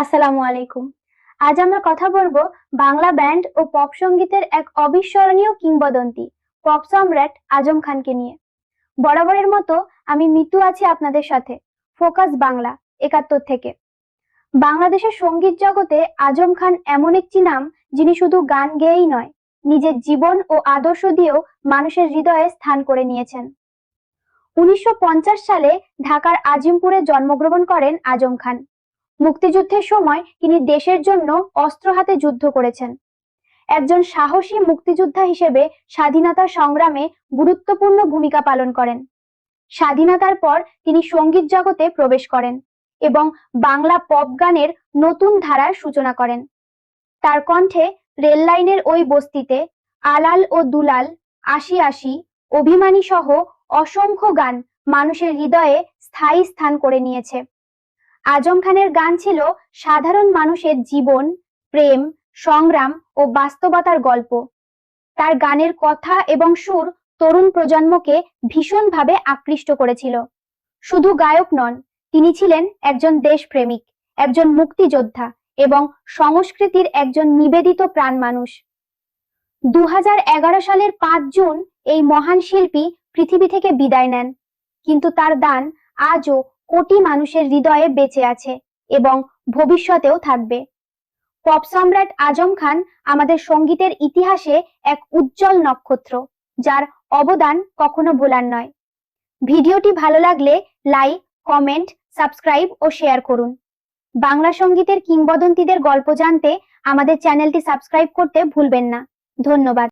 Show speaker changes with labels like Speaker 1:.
Speaker 1: আসসালামু আলাইকুম। আজ আমরা কথা বলবো বাংলা ব্যান্ড ও পপ সঙ্গীতের এক অবিস্মরণীয় কিংবদন্তি পপ সম্রাট আজম খানকে নিয়ে। বরাবরের মতো আমি মিতু আছি আপনাদের সাথে ফোকাস বাংলা ৭১ থেকে। বাংলাদেশের সঙ্গীত জগতে আজম খান এমন একটি নাম, যিনি শুধু গান গেয়েই নয়, নিজের জীবন ও আদর্শ দিয়েও মানুষের হৃদয়ে স্থান করে নিয়েছেন। ১৯৫০ সালে ঢাকার আজিমপুরে জন্মগ্রহণ করেন আজম খান। মুক্তিযুদ্ধের সময় তিনি দেশের জন্য অস্ত্র হাতে যুদ্ধ করেছেন। একজন সাহসী মুক্তিযোদ্ধা হিসেবে স্বাধীনতা সংগ্রামে গুরুত্বপূর্ণ ভূমিকা পালন করেন। স্বাধীনতার পর তিনি সঙ্গীত জগতে প্রবেশ করেন এবং বাংলা পপ গানের নতুন ধারার সূচনা করেন। তার কণ্ঠে রেল লাইনের ওই বস্তিতে, আলাল ও দুলাল, আশি আশি, অভিমানী সহ অসংখ্য গান মানুষের হৃদয়ে স্থায়ী স্থান করে নিয়েছে। আজম খানের গান ছিল সাধারণ মানুষের জীবন, প্রেম, সংগ্রাম ও বাস্তবতার গল্প। তার গানের কথা এবং সুর তরুণ প্রজন্মকে ভীষণভাবে আকৃষ্ট করেছিল। শুধু গায়ক নন, তিনি ছিলেন একজন দেশপ্রেমিক, একজন মুক্তিযোদ্ধা এবং সংস্কৃতির একজন নিবেদিত প্রাণ মানুষ। ২০১১ সালের ৫ জুন এই মহান শিল্পী পৃথিবী থেকে বিদায় নেন, কিন্তু তার দান আজও কোটি মানুষের হৃদয়ে বেঁচে আছে এবং ভবিষ্যতেও থাকবে। পপ সম্রাট আজম খান আমাদের সঙ্গীতের ইতিহাসে এক উজ্জ্বল নক্ষত্র, যার অবদান কখনো ভোলার নয়। ভিডিওটি ভালো লাগলে লাইক, কমেন্ট, সাবস্ক্রাইব ও শেয়ার করুন। বাংলা সঙ্গীতের কিংবদন্তিদের গল্প জানতে আমাদের চ্যানেলটি সাবস্ক্রাইব করতে ভুলবেন না। ধন্যবাদ।